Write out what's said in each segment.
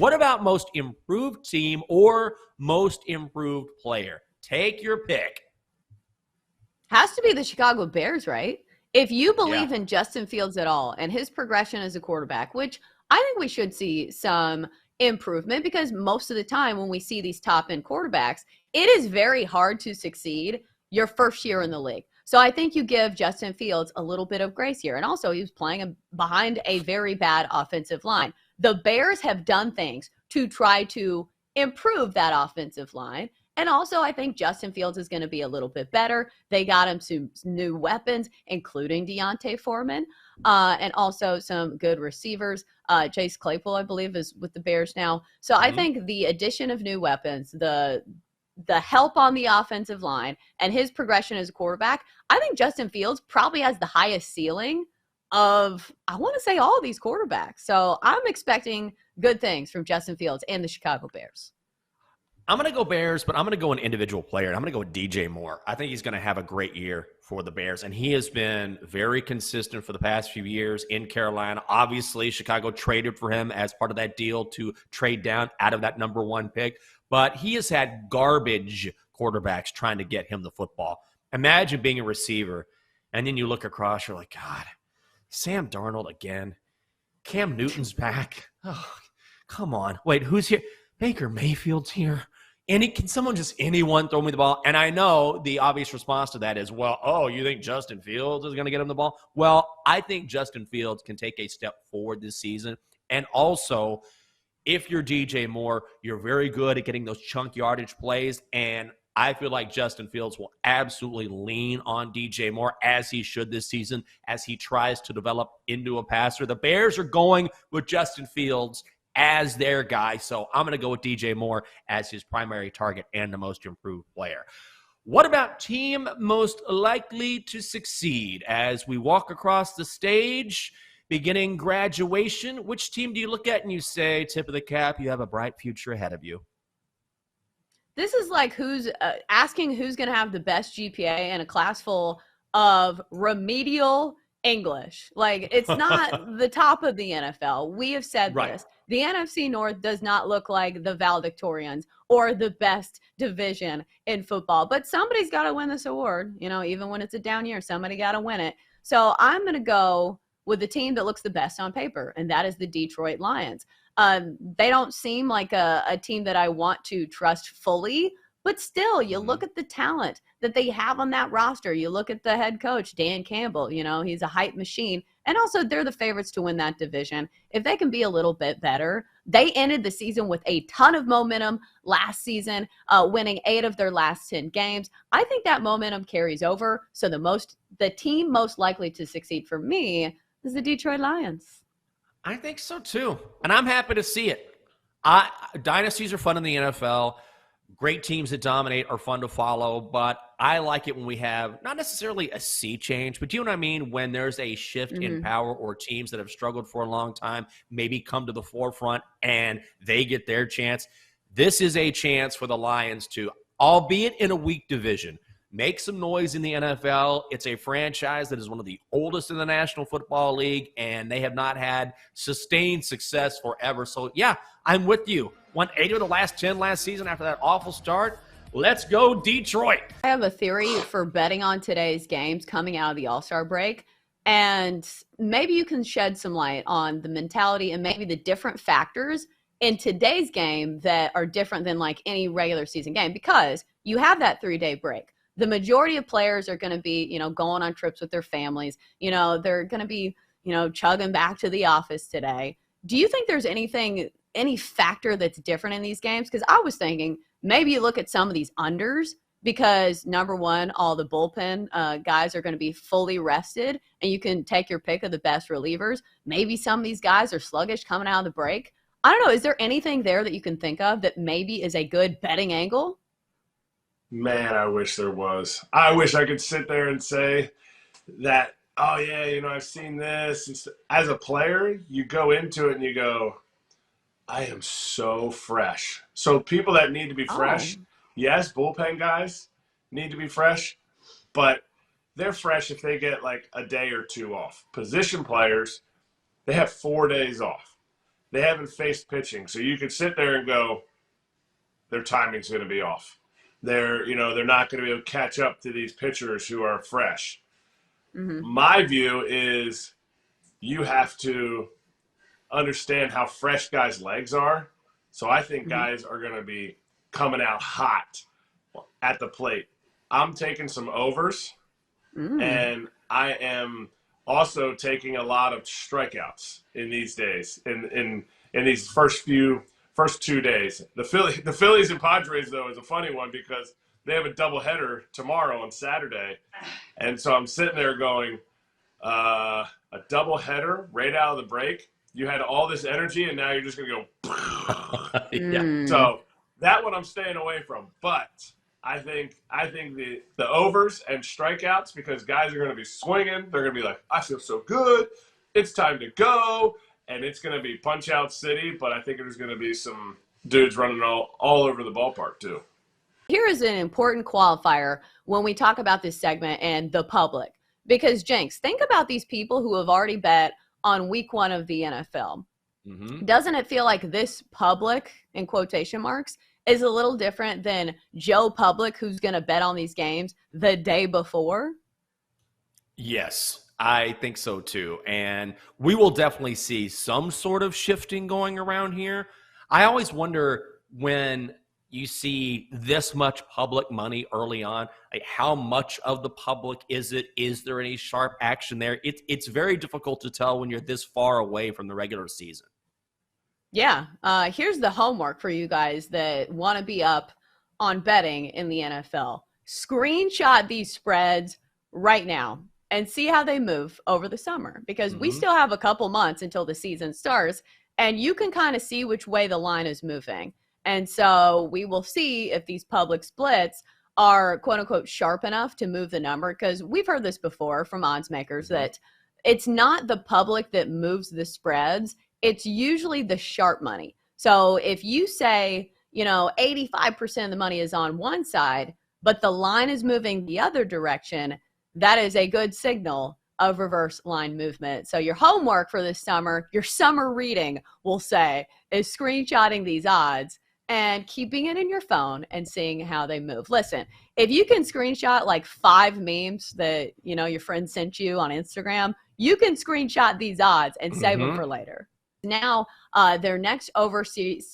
What about most improved team or most improved player? Take your pick. Has to be the Chicago Bears, right? If you believe Yeah. in Justin Fields at all and his progression as a quarterback, which I think we should see some improvement, because most of the time when we see these top end quarterbacks, it is very hard to succeed your first year in the league. So I think you give Justin Fields a little bit of grace here. And also, he was playing behind a very bad offensive line. The Bears have done things to try to improve that offensive line. And also, I think Justin Fields is going to be a little bit better. They got him some new weapons, including Deontay Foreman, and also some good receivers. Chase Claypool, I believe, is with the Bears now. So I think the addition of new weapons, the help on the offensive line, and his progression as a quarterback, I think Justin Fields probably has the highest ceiling of, I want to say, all of these quarterbacks. So I'm expecting good things from Justin Fields and the Chicago Bears. I'm going to go Bears, but I'm going to go an individual player. I'm going to go with DJ Moore. I think he's going to have a great year for the Bears, and he has been very consistent for the past few years in Carolina. Obviously, Chicago traded for him as part of that deal to trade down out of that number 1 pick, but he has had garbage quarterbacks trying to get him the football. Imagine being a receiver, and then you look across, you're like, God, Sam Darnold again. Cam Newton's back. Oh, come on. Wait, who's here? Baker Mayfield's here. Anyone throw me the ball? And I know the obvious response to that is, well, oh, you think Justin Fields is going to get him the ball? Well, I think Justin Fields can take a step forward this season. And also, if you're DJ Moore, you're very good at getting those chunk yardage plays. And I feel like Justin Fields will absolutely lean on DJ Moore, as he should this season, as he tries to develop into a passer. The Bears are going with Justin Fields as their guy, so I'm going to go with DJ Moore as his primary target and the most improved player. What about team most likely to succeed? As we walk across the stage, beginning graduation, which team do you look at and you say, tip of the cap, you have a bright future ahead of you? This is like who's asking who's going to have the best GPA in a class full of remedial English. Like, it's not the top of the NFL. We have said this. The NFC North does not look like the valedictorians or the best division in football. But somebody's got to win this award. You know, even when it's a down year, somebody got to win it. So I'm going to go with the team that looks the best on paper, and that is the Detroit Lions. They don't seem like a team that I want to trust fully, but still, you look at the talent that they have on that roster. You look at the head coach, Dan Campbell. You know, he's a hype machine. And also, they're the favorites to win that division. If they can be a little bit better, they ended the season with a ton of momentum last season, winning 8 of their last 10 games. I think that momentum carries over. So the team most likely to succeed for me is the Detroit Lions. I think so too, and I'm happy to see it. Dynasties are fun in the NFL. Great teams that dominate are fun to follow, but I like it when we have not necessarily a sea change, but you know what I mean? When there's a shift in power, or teams that have struggled for a long time maybe come to the forefront and they get their chance. This is a chance for the Lions to, albeit in a weak division, make some noise in the NFL. It's a franchise that is one of the oldest in the National Football League, and they have not had sustained success forever. So, yeah, I'm with you. Won 8 of the last 10 last season after that awful start. Let's go, Detroit. I have a theory for betting on today's games coming out of the All-Star break, and maybe you can shed some light on the mentality and maybe the different factors in today's game that are different than like any regular season game, because you have that 3-day break. The majority of players are going to be, you know, going on trips with their families. You know, they're going to be, you know, chugging back to the office today. Do you think there's any factor that's different in these games? Because I was thinking maybe you look at some of these unders, because number one, all the bullpen guys are going to be fully rested, and you can take your pick of the best relievers. Maybe some of these guys are sluggish coming out of the break. I don't know. Is there anything there that you can think of that maybe is a good betting angle? Man, I wish there was. I wish I could sit there and say that, oh, yeah, you know, I've seen this. As a player, you go into it and you go, I am so fresh. So people that need to be fresh, yes, bullpen guys need to be fresh, but they're fresh if they get like a day or two off. Position players, they have 4 days off. they haven't faced pitching. So you could sit there and go, their timing's going to be off. They're not going to be able to catch up to these pitchers who are fresh. Mm-hmm. My view is you have to understand how fresh guys' legs are. So I think guys are going to be coming out hot at the plate. I'm taking some overs, and I am also taking a lot of strikeouts in these days, in these first 2 days. The Phillies and Padres, though, is a funny one because they have a doubleheader tomorrow on Saturday. And so I'm sitting there going, a doubleheader right out of the break. You had all this energy, and now you're just going to go. Yeah. So that one I'm staying away from. But I think the overs and strikeouts, because guys are going to be swinging. They're going to be like, I feel so good. It's time to go. And it's going to be punch-out city, but I think there's going to be some dudes running all over the ballpark too. Here is an important qualifier when we talk about this segment and the public. Because, Jenks, think about these people who have already bet on week 1 of the NFL. Mm-hmm. Doesn't it feel like this public, in quotation marks, is a little different than Joe Public, who's going to bet on these games the day before? Yes, I think so too. And we will definitely see some sort of shifting going around here. I always wonder when you see this much public money early on, like how much of the public is it? Is there any sharp action there? It's very difficult to tell when you're this far away from the regular season. Yeah. Here's the homework for you guys that want to be up on betting in the NFL. Screenshot these spreads right now and see how they move over the summer, because we still have a couple months until the season starts, and you can kind of see which way the line is moving. And so we will see if these public splits are, quote unquote, sharp enough to move the number, because we've heard this before from odds makers that it's not the public that moves the spreads. It's usually the sharp money. So if you say, 85% of the money is on one side, but the line is moving the other direction, that is a good signal of reverse line movement. So your homework for this summer, your summer reading, we'll say, is screenshotting these odds and keeping it in your phone and seeing how they move. Listen, if you can screenshot like 5 memes that, your friend sent you on Instagram, you can screenshot these odds and save them for later. Now, their next overseas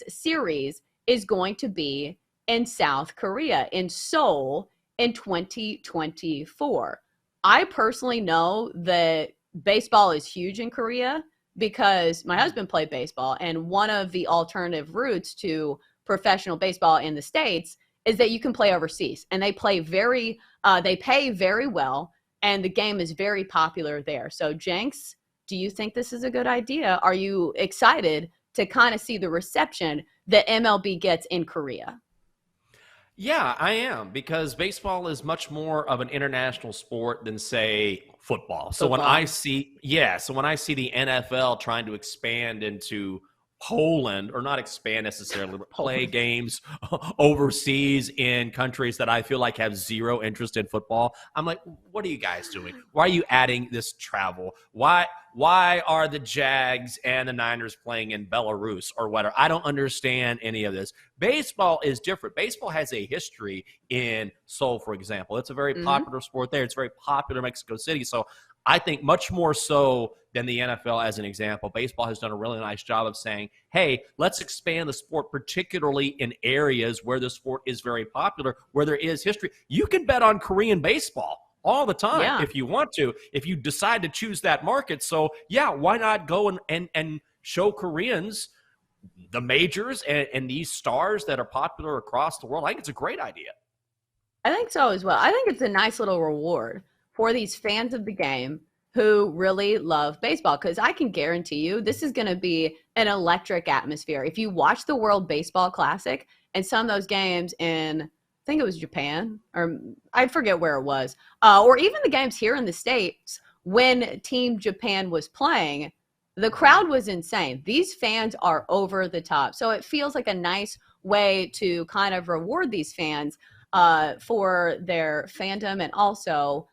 series is going to be in South Korea, in Seoul, in 2024. I personally know that baseball is huge in Korea because my husband played baseball, and one of the alternative routes to professional baseball in the States is that you can play overseas, and they pay very well, and the game is very popular there. So, Jenks, do you think this is a good idea? Are you excited to kind of see the reception that MLB gets in Korea? Yeah, I am, because baseball is much more of an international sport than, say, football. So when I see the NFL trying to expand into Poland, or not expand necessarily, but play games overseas in countries that I feel like have zero interest in football, I'm like, what are you guys doing? Why are you adding this travel? Why are the Jags and the Niners playing in Belarus or whatever? I don't understand any of this. Baseball is different. Baseball has a history in Seoul, for example. It's a very popular sport there. It's very popular in Mexico City. So I think much more so than the NFL, as an example, baseball has done a really nice job of saying, hey, let's expand the sport, particularly in areas where the sport is very popular, where there is history. You can bet on Korean baseball all the time if you want to, if you decide to choose that market. So, yeah, why not go and show Koreans the majors and these stars that are popular across the world? I think it's a great idea. I think so as well. I think it's a nice little reward for these fans of the game who really love baseball, because I can guarantee you this is going to be an electric atmosphere. If you watch the World Baseball Classic and some of those games in, I think it was Japan, or I forget where it was, or even the games here in the States when Team Japan was playing, the crowd was insane. These fans are over the top. So it feels like a nice way to kind of reward these fans for their fandom. And also,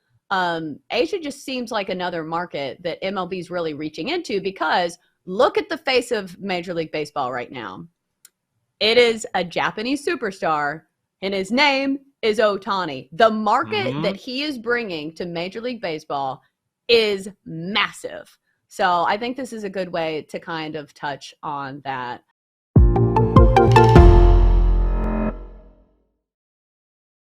Asia just seems like another market that MLB is really reaching into, because look at the face of Major League Baseball right now. It is a Japanese superstar, and his name is Ohtani. The market that he is bringing to Major League Baseball is massive. So I think this is a good way to kind of touch on that.